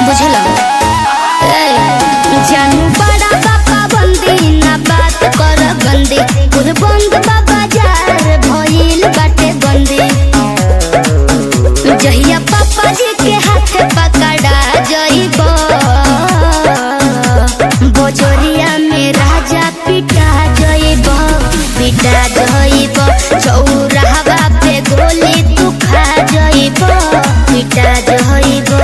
बुझला जानू बड़ा पापा बंदी ना बात कर गंदी खुद बंद बाबा जार भइल बाटे बंदी जहिया पापा जी के हाथ पकड़ा जइबो बोजोरिया में राजा पिटा जइबो चौराहा पे गोली तू खा जइबो पिटा जइबो।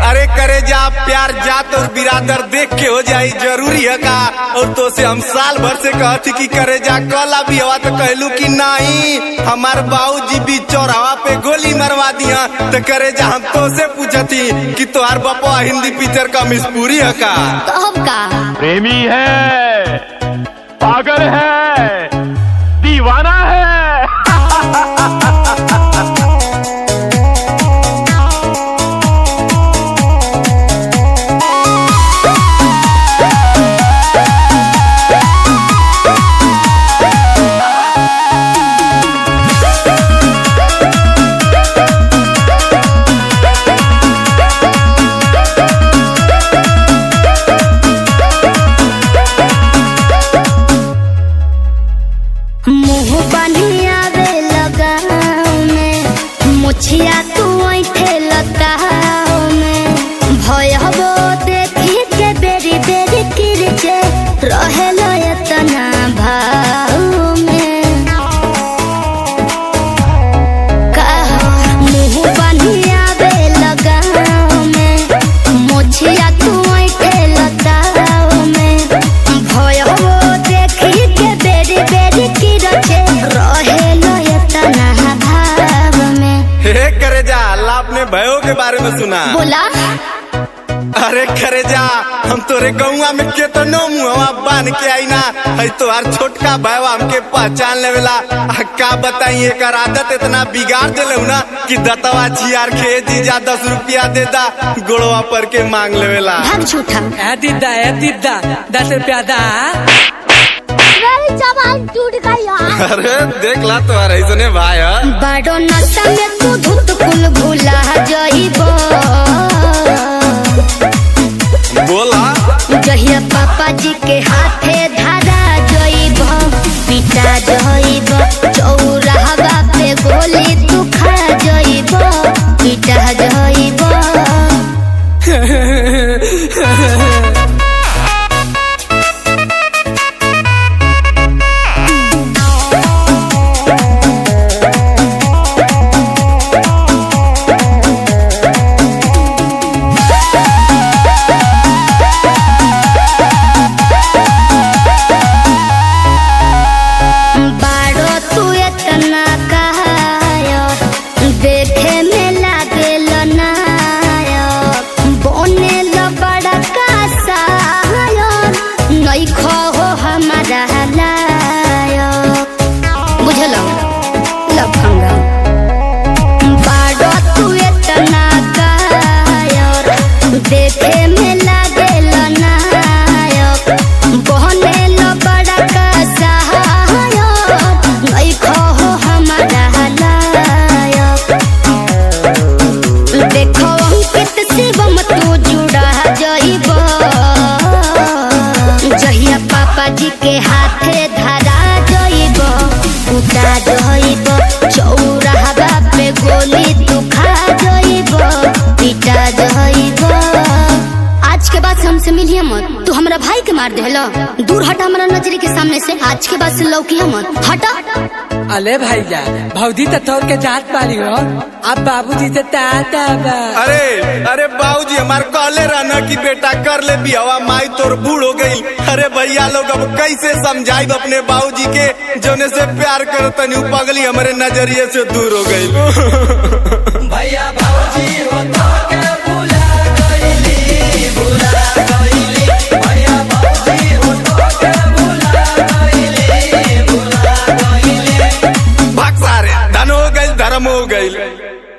अरे करे जा प्यार जात और बिरादर देख के हो जाई जरूरी है का। और तो से हम साल भर से कहती कि करे जा कल अभी हवा तो कहलू कि नहीं हमार बाबूजी भी चौराहा पे गोली मरवा दिया। तो करे जा हम तो से पूछती कि तोहार बापा हिंदी पिक्चर का मिसपूरी है का। तो का प्रेमी है, पागल है, दीवाना है। मुछिया तू ऐठे लताओ में भय हबो देखी के बेरी बेरी किरचे रहेलो एतना भाव में कहो मुँह बनिया बे लगाओ में मुछिया तू ऐठे लताओ में भय हबो देखी के बेरी बेरी किरचे रहेलो एतना करे जा अल्लाह अपने भयो के बारे में सुना बोला। अरे करे जा हम तोरे गौवा में केतनो मुहवा बांध के आई ना है तोहार छोटका भयो हमके पहचान लेवेला। का बताई एकर आदत इतना बिगाड़ देले ना कि दतवा छियार के जीजा 10 रुपया दे दा गोड़वा पर के मांग लेवेला। भाग झूठा दीदा 10 रुपया दा। जवान टूट गया। अरे देख ला तुम्हारा इसने भाई बड़ो नशा में तू धुत कुल भूला जइबो बोला जहिया पापा जी के हाथे धारा जइबो पिटा जइबो चौराहा पे गोली तू खा जइबो पिटा जइबो। देखे में लागेल नायक बने बड़ा कासायक नहीं खो हमारा लायक बुझलो लफंगा बड़ा तू इतना कायर देखे में लागेल नायक बने बड़ा कासायक नहीं खो हमारा देखो अंकित शिवम तू जुड़ा जइबो जहिया पापा जी के हाथे धरा जइबो उठा जइबो चौराहा पे गोली तू खा जइबो पिटा जइबो। आज के बाद से हमसे मिलिए मत। तू हमारा भाई के मार देहलो दूर हटा हमारा नजरी के सामने से। आज के बाद से लौकिया मत हटा। अले भैया भौजी तो तोड़ के जात पारी हो अब बाबूजी से ताता बा। अरे बाबूजी हमार कहले रहना कि बेटा कर ले बियावा माई तोर बूढ़ हो गई। अरे भैया लोग अब कैसे समझाई अपने बाबूजी के जोने से प्यार करो तनी पगली हमारे नजरिए से दूर हो गई। भैया बाबूजी हो तो के भुला गइली भैया बाबूजी हो तो के भुला गइली खत्म हो गई।